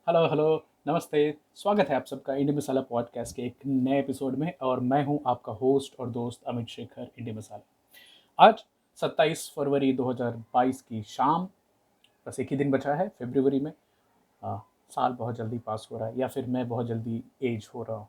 Hello hello, नमस्ते। स्वागत है आप सबका इंडिया मसाला पॉडकास्ट के एक नए एपिसोड में। और मैं हूं आपका होस्ट और दोस्त अमित शेखर इंडिया मसाला। आज 27 फरवरी 2022 की शाम, बस एक ही दिन बचा है फरवरी में। आ, साल बहुत जल्दी पास हो रहा है, या फिर मैं बहुत जल्दी एज हो रहा हूँ।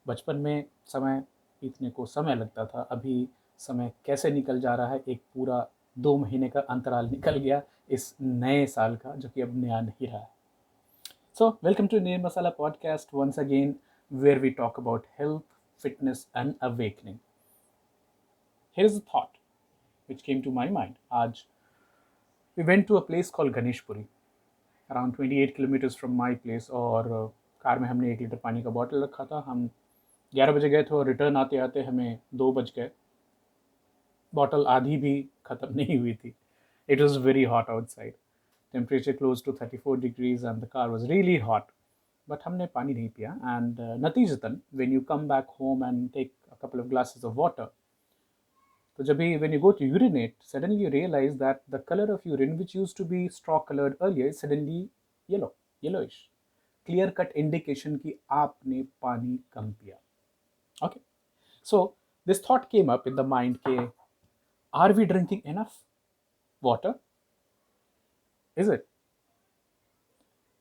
बचपन में समय बीतने को समय लगता था, अभी समय कैसे निकल जा रहा है। एक पूरा 2 महीने का अंतराल निकल गया इस नए साल का, जो कि अब नया नहीं रहा है। So, welcome to Name Masala podcast once again, where we talk about health, fitness, and awakening. Here is a thought which came to my mind. Aj, we went to a place called Ganeshpuri, around 28 kilometers from my place, और car में हमने 1 litre पानी का bottle रखा था। हम 11 बजे गए थे और रिटर्न आते आते हमें 2 बज गए। बॉटल आधी भी ख़त्म नहीं हुई थी। It was very hot outside. Temperature close to 34 degrees and the car was really hot. But हमने पानी नहीं पिया, and नतीजतन when you come back home and take a couple of glasses of water, तो जब भी when you go to urinate, suddenly you realize that the color of urine, which used to be straw colored earlier, is suddenly yellowish. Clear cut indication कि आपने पानी कम पिया. Okay, so this thought came up in the mind के are we drinking enough water? Is it?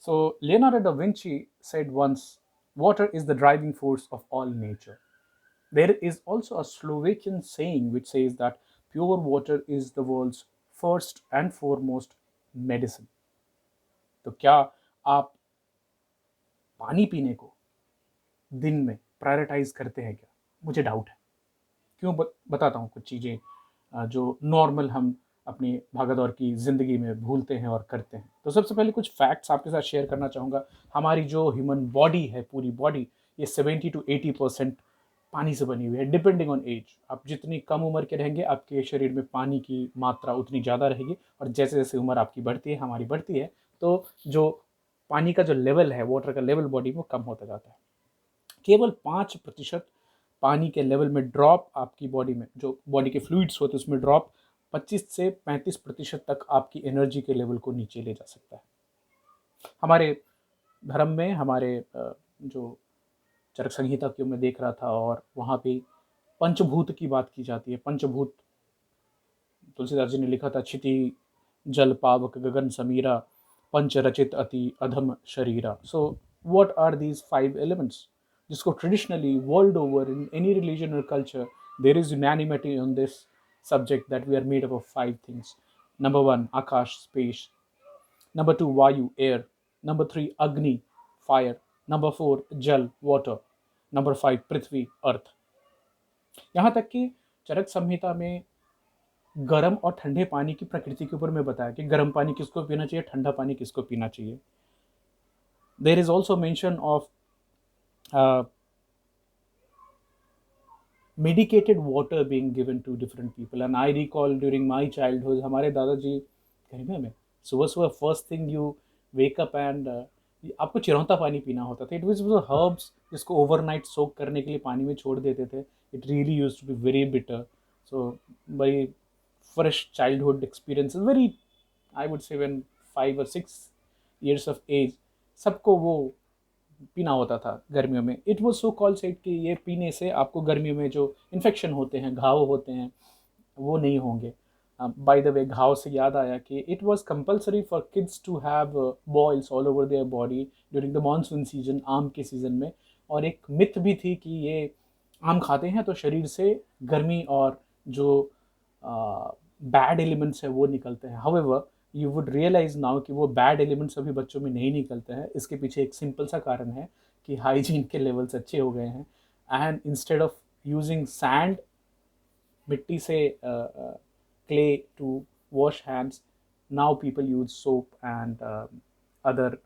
So Leonardo da Vinci said once, water is the driving force of all nature. There is also a Slovakian saying which says that pure water is the world's first and foremost medicine. तो क्या आप पानी पीने को दिन में prioritise करते हैं क्या? मुझे डाउट है। क्यों? बताता हूँ कुछ चीज़ें जो नॉर्मल हम अपनी भागदौड़ की ज़िंदगी में भूलते हैं और करते हैं। तो सबसे पहले कुछ फैक्ट्स आपके साथ शेयर करना चाहूँगा। हमारी जो ह्यूमन बॉडी है, पूरी बॉडी, ये 70 to 80% पानी से बनी हुई है, डिपेंडिंग ऑन एज। आप जितनी कम उम्र के रहेंगे, आपके शरीर में पानी की मात्रा उतनी ज़्यादा रहेगी, और जैसे जैसे उम्र आपकी बढ़ती है, हमारी बढ़ती है, तो जो पानी का जो लेवल है, वाटर का लेवल बॉडी में, कम होता जाता है। केवल 5% पानी के लेवल में ड्रॉप आपकी बॉडी में, जो बॉडी के फ्लूइड्स होते हैं उसमें ड्रॉप 25 से 35% तक आपकी एनर्जी के लेवल को नीचे ले जा सकता है। हमारे धर्म में, हमारे जो चरक संहिता की मैं देख रहा था, और वहाँ पे पंचभूत की बात की जाती है। पंचभूत तुलसीदास जी ने लिखा था, क्षिति जल पावक गगन समीरा, पंच रचित अति अधम शरीरा। So what are these 5 elements, जिसको traditionally world over in any religion और culture there is unanimity on this subject that we are made up of 5 things. Number 1 आकाश, स्पेस. नंबर 2 वायु, एयर. नंबर 3 अग्नि, फायर. नंबर 4 जल, water. Number 5 पृथ्वी, अर्थ. यहाँ तक कि चरक संहिता में गर्म और ठंडे पानी की प्रकृति के ऊपर में बताया कि गर्म पानी किसको पीना चाहिए, ठंडा पानी किसको पीना चाहिए. There is also mention of medicated water being given to different people. And I recall during my childhood, हमारे दादाजी गर्मियों में सुबह सुबह first thing you wake up and आपको चिरौंता पानी पीना होता था. इट वाज हर्ब्स जिसको ओवरनाइट सोक करने के लिए पानी में छोड़ देते थे. It really used to be very bitter. So by fresh childhood experience, very, I would say when 5 or 6 years of age, सबको वो पीना होता था गर्मियों में. It was so called said कि ये पीने से आपको गर्मियों में जो इन्फेक्शन होते हैं, घाव होते हैं, वो नहीं होंगे. बाय द वे, घाव से याद आया कि it was compulsory for kids to have boils all over their body during the monsoon season, आम के सीजन में. और एक मिथ भी थी कि ये आम खाते हैं तो शरीर से गर्मी और जो बैड एलिमेंट्स है वो निकलते हैं. However, you would realise now कि वो बैड एलिमेंट्स अभी बच्चों में नहीं निकलते हैं. इसके पीछे एक सिंपल सा कारण है कि हाइजीन के लेवल्स अच्छे हो गए हैं. And instead of using sand, मिट्टी से clay to wash hands, now people use soap and other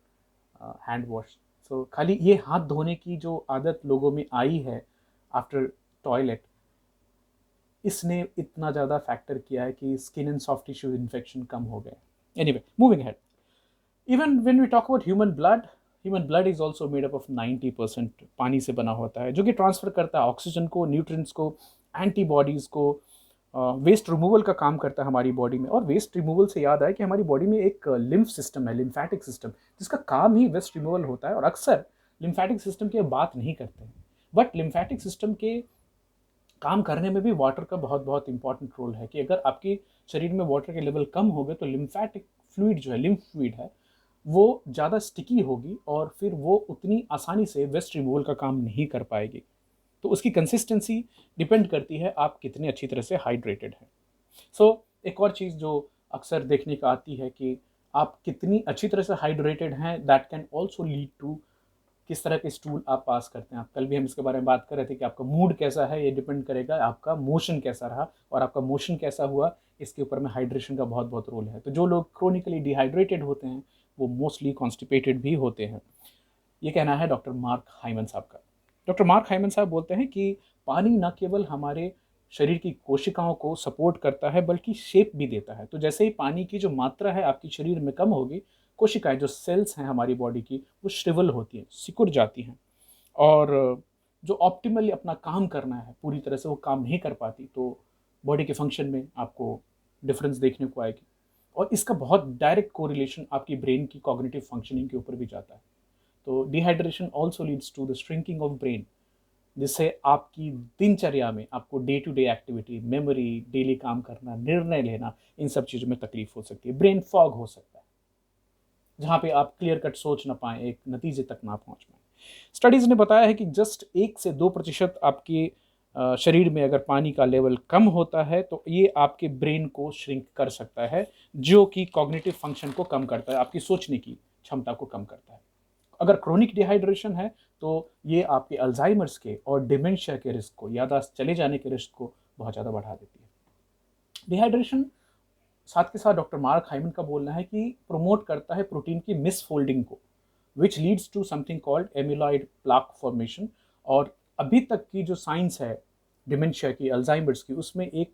hand wash. So खाली ये हाथ धोने की जो आदत लोगों में आई है आफ्टर टॉयलेट, इसने इतना ज़्यादा फैक्टर किया है कि skin and soft tissue infection कम हो गए. Anyway, moving head. Even when we talk about human blood is also made up of 90% पानी से बना होता है, जो कि ट्रांसफर करता है ऑक्सीजन को, न्यूट्रिएंट्स को, एंटीबॉडीज़ को, वेस्ट रिमूवल का काम करता है हमारी बॉडी में। और वेस्ट रिमूवल से याद आया कि हमारी बॉडी में एक लिम्फ सिस्टम है, लिम्फेटिक सिस्टम, जिसका काम ही वेस्ट रिमूवल होता है। और अक्सर लिम्फेटिक सिस्टम की बात नहीं करते हैं, बट लिम्फेटिक सिस्टम के काम करने में भी वाटर का बहुत बहुत इंपॉर्टेंट रोल है कि अगर आपके शरीर में वाटर के लेवल कम हो गए तो लिम्फेटिक फ्लूइड जो है, लिम्फ फ्लूइड है, वो ज़्यादा स्टिकी होगी और फिर वो उतनी आसानी से वेस्ट रिमूवल का काम नहीं कर पाएगी। तो उसकी कंसिस्टेंसी डिपेंड करती है आप कितने अच्छी तरह से हाइड्रेटेड हैं। सो एक और चीज़ जो अक्सर देखने का आती है कि आप कितनी अच्छी तरह से हाइड्रेटेड हैं, that can also lead to किस तरह के स्टूल आप पास करते हैं। आप कल भी हम इसके बारे में बात कर रहे थे कि आपका मूड कैसा है, ये डिपेंड करेगा आपका मोशन कैसा रहा, और आपका मोशन कैसा हुआ इसके ऊपर में हाइड्रेशन का बहुत बहुत रोल है। तो जो लोग क्रोनिकली डिहाइड्रेटेड होते हैं वो मोस्टली कॉन्स्टिपेटेड भी होते हैं। ये कहना है डॉक्टर मार्क हाइमन साहब का। डॉक्टर मार्क हाइमन साहब बोलते हैं कि पानी न केवल हमारे शरीर की कोशिकाओं को सपोर्ट करता है बल्कि शेप भी देता है। तो जैसे ही पानी की जो मात्रा है आपके शरीर में कम होगी, कोशिकाएं, जो सेल्स हैं हमारी बॉडी की, वो श्रिवल होती हैं, सिकुड़ जाती हैं, और जो ऑप्टिमली अपना काम करना है पूरी तरह से वो काम नहीं कर पाती। तो बॉडी के फंक्शन में आपको डिफरेंस देखने को आएगी। और इसका बहुत डायरेक्ट कोरिलेशन आपकी ब्रेन की कॉग्निटिव फंक्शनिंग के ऊपर भी जाता है। तो dehydration also leads to the shrinking of brain, जिससे आपकी दिनचर्या में आपको day to day activity, memory, daily काम करना, निर्णय लेना, इन सब चीज़ों में तकलीफ हो सकती है। ब्रेन फॉग हो सकता है जहाँ पे आप क्लियर कट सोच ना पाएँ, एक नतीजे तक ना पहुँच पाएँ। स्टडीज़ ने बताया है कि जस्ट 1 से 2% आपके शरीर में अगर पानी का लेवल कम होता है तो ये आपके ब्रेन को श्रिंक कर सकता है, जो कि कॉग्निटिव फंक्शन को कम करता है, आपकी सोचने की क्षमता को कम करता है। अगर क्रोनिक डिहाइड्रेशन है तो ये आपके अल्जाइमर्स के और डिमेंशिया के रिस्क को, याददाश्त चले जाने के रिस्क को बहुत ज़्यादा बढ़ा देती है। डिहाइड्रेशन साथ के साथ डॉक्टर मार्क हाइमन का बोलना है कि प्रमोट करता है प्रोटीन की मिसफोल्डिंग को, which leads to something called amyloid plaque formation. और अभी तक की जो साइंस है डिमेंशिया की, अल्जाइमर्स की, उसमें एक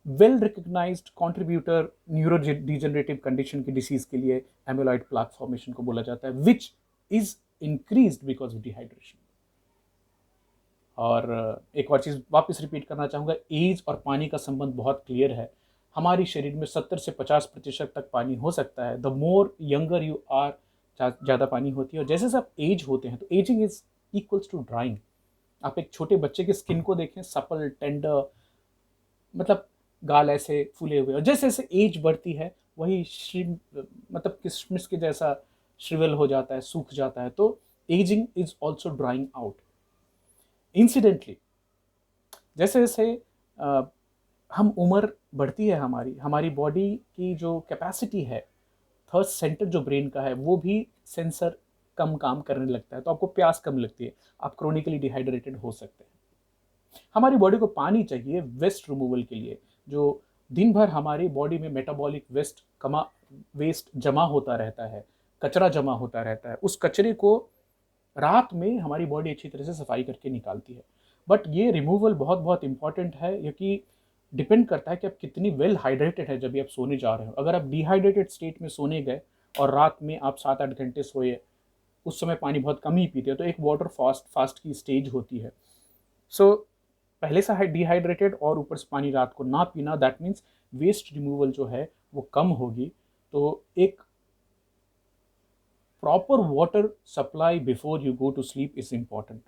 well recognised contributor neuro degenerative condition की डिसीज के लिए एमिलॉइड प्लाक फॉर्मेशन को बोला जाता है, which is increased because of dehydration. और एक और चीज़ वापस रिपीट करना चाहूँगा, एज और पानी का संबंध बहुत क्लियर है। हमारी शरीर में 70 से 50% तक पानी हो सकता है। The more younger you are, ज़्यादा पानी होती है। और जैसे आप एज होते हैं तो ageing is equals to drying. आप एक छोटे बच्चे की स्किन को देखें, सपल, टेंडर, मतलब गाल ऐसे फूले हुए, और जैसे जैसे एज बढ़ती है वही मतलब किशमिश के जैसा श्रिवल हो जाता है, सूख जाता है। तो ageing is also drawing out. Incidentally जैसे जैसे हम उम्र बढ़ती है, हमारी हमारी बॉडी की जो कैपेसिटी है, थर्स्ट सेंटर जो ब्रेन का है, वो भी सेंसर कम काम करने लगता है। तो आपको प्यास कम लगती है, आप क्रोनिकली डिहाइड्रेटेड हो सकते हैं। हमारी बॉडी को पानी चाहिए वेस्ट रिमूवल के लिए। जो दिन भर हमारी बॉडी में मेटाबॉलिक वेस्ट जमा होता रहता है, कचरा जमा होता रहता है, उस कचरे को रात में हमारी बॉडी अच्छी तरह से सफाई करके निकालती है। बट ये रिमूवल बहुत बहुत इंपॉर्टेंट है, क्योंकि डिपेंड करता है कि आप कितनी वेल हाइड्रेटेड है जब भी आप सोने जा रहे हो। अगर आप डिहाइड्रेटेड स्टेट में सोने गए और रात में आप 7-8 घंटे सोए, उस समय पानी बहुत कम ही पीते हैं, तो एक वाटर फास्ट की स्टेज होती है। सो पहले से डिहाइड्रेटेड और ऊपर से पानी रात को ना पीना, दैट मीन्स वेस्ट रिमूवल जो है वो कम होगी। तो एक proper water supply before you go to sleep is important.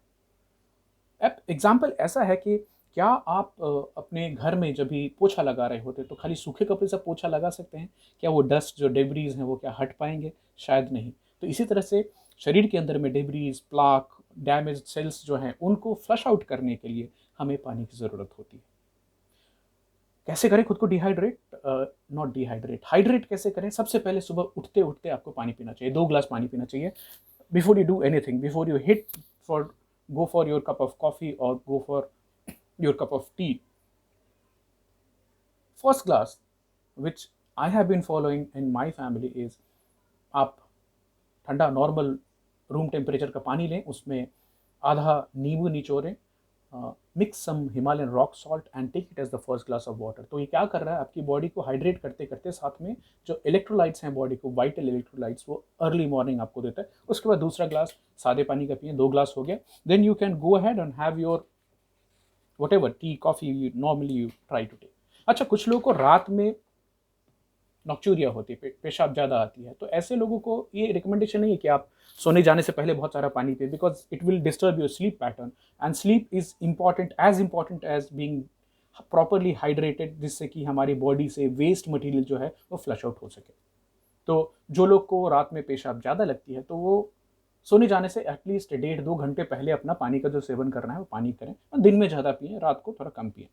Example ऐसा है कि क्या आप अपने घर में जब भी पोछा लगा रहे होते तो खाली सूखे कपड़े से पोछा लगा सकते हैं? क्या वो डस्ट, जो डेब्रीज हैं, वो क्या हट पाएंगे? शायद नहीं। तो इसी तरह से शरीर के अंदर में डेब्रीज, प्लाक, डैमेज सेल्स जो हैं, उनको फ्लश आउट करने के लिए हमें पानी की ज़रूरत होती है। कैसे करें खुद को डिहाइड्रेट, नॉट डिहाइड्रेट, हाइड्रेट कैसे करें? सबसे पहले सुबह उठते उठते आपको पानी पीना चाहिए, 2 गिलास पानी पीना चाहिए। Before you do anything, before you hit for go for your cup of coffee or go for your cup of tea, first glass which I have been following in my family is, आप ठंडा normal room temperature का पानी लें, उसमें आधा नींबू निचोड़ें, mix some Himalayan rock salt and take it as the first glass of water. तो ये क्या कर रहा है, आपकी बॉडी को हाइड्रेट करते करते साथ में जो इलेक्ट्रोलाइट्स हैं बॉडी को, वाइटल इलेक्ट्रोलाइट्स, वो अर्ली मॉर्निंग आपको देता है। उसके बाद दूसरा ग्लास सादे पानी का पिए, 2 गिलास हो गया। Then you can go ahead and have your whatever tea, coffee you normally you try to take. अच्छा, कुछ लोगों को रात में नॉक्चूरिया होती है, पेशाब ज़्यादा आती है, तो ऐसे लोगों को ये रिकमेंडेशन नहीं है कि आप सोने जाने से पहले बहुत सारा पानी पिए, because it will disturb your sleep pattern, and sleep is important as being properly hydrated, जिससे कि हमारी बॉडी से वेस्ट मटेरियल जो है वो फ्लश आउट हो सके। तो जो लोग को रात में पेशाब ज़्यादा लगती है, तो वो सोने जाने से एटलीस्ट 1.5-2 घंटे पहले अपना पानी का जो सेवन करना है वो पानी करें, और दिन में ज़्यादा पिए, रात को थोड़ा कम पिए।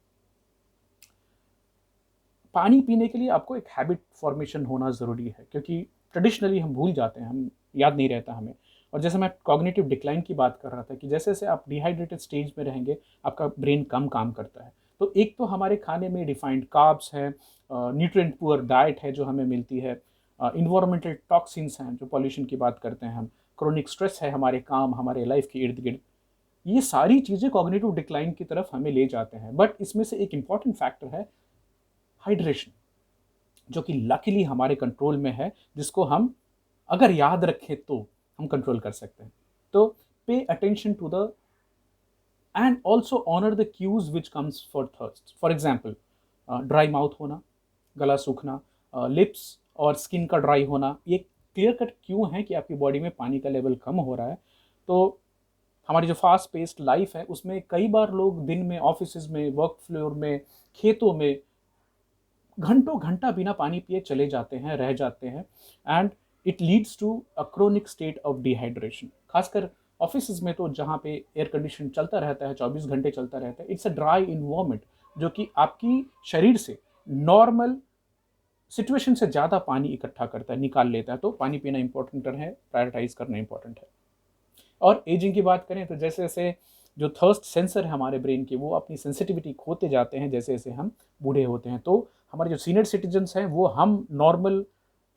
पानी पीने के लिए आपको एक हैबिट फॉर्मेशन होना ज़रूरी है, क्योंकि ट्रेडिशनली हम भूल जाते हैं, हम याद नहीं रहता हमें। और जैसे मैं कॉग्निटिव डिक्लाइन की बात कर रहा था कि जैसे जैसे आप डिहाइड्रेटेड स्टेज में रहेंगे, आपका ब्रेन कम काम करता है। तो एक तो हमारे खाने में डिफाइंड कार्ब्स है, न्यूट्रिएंट पुअर डाइट है जो हमें मिलती है, इन्वायरमेंटल टॉक्सिन्स हैं जो पॉल्यूशन की बात करते हैं हम, क्रोनिक स्ट्रेस है हमारे काम, हमारे लाइफ के इर्द गिर्द, ये सारी चीज़ें कॉग्निटिव डिक्लाइन की तरफ हमें ले जाते हैं। बट इसमें से एक इंपॉर्टेंट फैक्टर है हाइड्रेशन, जो कि लकीली हमारे कंट्रोल में है, जिसको हम अगर याद रखें तो हम कंट्रोल कर सकते हैं। तो pay attention to the and also honour the cues which comes for thirst. For example, dry mouth होना, गला सूखना, लिप्स और स्किन का ड्राई होना, ये क्लियर कट क्यों है कि आपकी बॉडी में पानी का लेवल कम हो रहा है। तो हमारी जो फास्ट पेस्ड लाइफ है उसमें कई बार लोग दिन में ऑफिस में, वर्क फ्लोर में, खेतों में घंटों घंटा बिना पानी पिए चले जाते हैं, रह जाते हैं, and it leads to a chronic state of dehydration. खासकर ऑफिस में तो जहाँ पे एयर कंडीशन चलता रहता है, 24 घंटे चलता रहता है, इट्स अ ड्राई इन्वायरमेंट जो कि आपकी शरीर से नॉर्मल सिचुएशन से ज़्यादा पानी इकट्ठा करता है, निकाल लेता है। तो पानी पीना इंपॉर्टेंट है, प्रायोरिटाइज करना इंपॉर्टेंट है। और एजिंग की बात करें तो जैसे जैसे जो थर्स्ट सेंसर है हमारे ब्रेन के, वो अपनी सेंसिटिविटी खोते जाते हैं जैसे जैसे हम बूढ़े होते हैं। तो हमारे जो सीनियर सिटीजन्स हैं वो हम नॉर्मल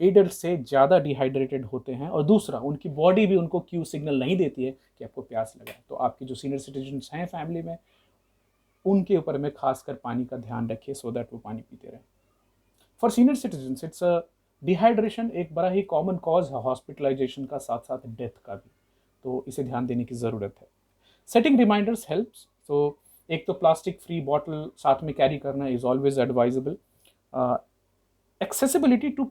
एडल्ट से ज़्यादा डिहाइड्रेटेड होते हैं, और दूसरा उनकी बॉडी भी उनको क्यू सिग्नल नहीं देती है कि आपको प्यास लगा है। तो आपके जो सीनियर सिटीजन्स हैं फैमिली में, उनके ऊपर में खासकर पानी का ध्यान रखिए, सो दैट वो पानी पीते रहें। For senior citizens it's dehydration एक बड़ा ही कॉमन कॉज है हॉस्पिटलाइजेशन का, साथ साथ डेथ का भी, तो इसे ध्यान देने की ज़रूरत है। Setting reminders helps. तो एक तो प्लास्टिक फ्री बॉटल साथ में कैरी करना is always advisable. Accessibility to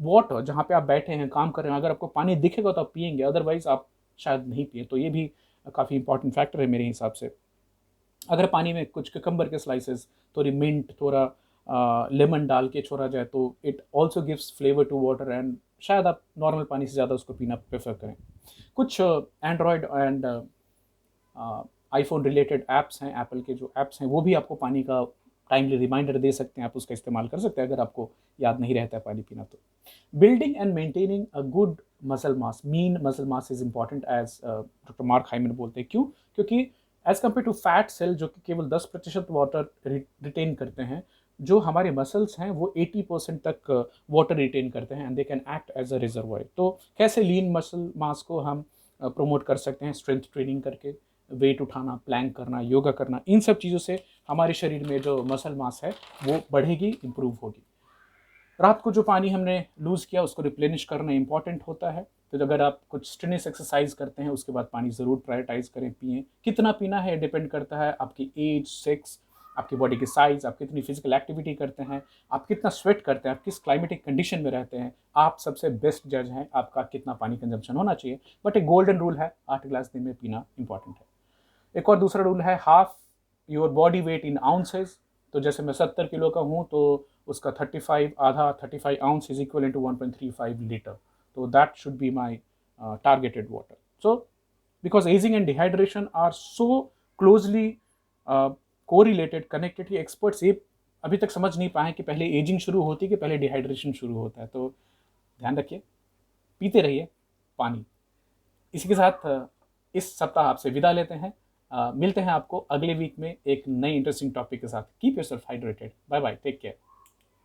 water, जहाँ पे आप बैठे हैं, काम कर रहे हैं, अगर आपको पानी दिखेगा तो आप पिएंगे, अदरवाइज आप शायद नहीं पिए। तो ये भी काफ़ी इंपॉर्टेंट फैक्टर है मेरे हिसाब से। अगर पानी में कुछ ककम्बर के स्लाइसेस, थोड़ी मिंट, थोड़ा लेमन डाल के छोड़ा जाए तो it also gives flavour to water, and शायद आप नॉर्मल पानी से ज़्यादा उसको पीना प्रेफर करें। कुछ Android and iPhone related apps हैं, एप्पल के जो ऐप्स हैं, वो भी आपको पानी का टाइमली रिमाइंडर दे सकते हैं, आप उसका इस्तेमाल कर सकते हैं अगर आपको याद नहीं रहता है पानी पीना। तो building and maintaining a good muscle mass, mean muscle mass is important as doctor Mark Hyman बोलते हैं। क्यों? क्योंकि as compare to fat cell जो कि केवल 10% वाटर रिटेन करते हैं, जो हमारे मसल्स हैं वो 80% तक वाटर रिटेन करते हैं, and they can act as a reservoir. तो कैसे लीन मसल मास को हम प्रमोट कर सकते हैं? स्ट्रेंथ ट्रेनिंग करके, वेट उठाना, प्लैंक करना, योगा करना, इन सब चीज़ों से हमारे शरीर में जो मसल मास है वो बढ़ेगी, इंप्रूव होगी। रात को जो पानी हमने लूज़ किया उसको रिप्लेनिश करना इंपॉर्टेंट होता है। तो अगर आप कुछ स्ट्रेनियस एक्सरसाइज करते हैं उसके बाद पानी ज़रूर प्रायोरिटाइज करें, पिएँ। कितना पीना है डिपेंड करता है आपकी एज, सेक्स, आपकी बॉडी की साइज़, आप कितनी फिजिकल एक्टिविटी करते हैं, आप कितना स्वेट करते हैं, आप किस क्लाइमेटिक कंडीशन में रहते हैं। आप सबसे बेस्ट जज हैं आपका कितना पानी कंजम्पशन होना चाहिए। बट एक गोल्डन रूल है, 8 गिलास दिन में पीना इंपॉर्टेंट है। एक और दूसरा रूल है, half your body weight in ounces. तो जैसे मैं 70 किलो का हूँ तो उसका 35, आधा 35 ounce is equal to 1.35 litre. तो that should be my targeted water. So because ageing and dehydration are so closely correlated, connected, कि एक्सपर्ट्स ये अभी तक समझ नहीं पाए कि पहले एजिंग शुरू होती है कि पहले डिहाइड्रेशन शुरू होता है। तो ध्यान रखिए, पीते रहिए पानी। इसी के साथ इस सप्ताह आपसे विदा लेते हैं। मिलते हैं आपको अगले वीक में एक नई इंटरेस्टिंग टॉपिक के साथ। Keep yourself hydrated. Bye bye, take care.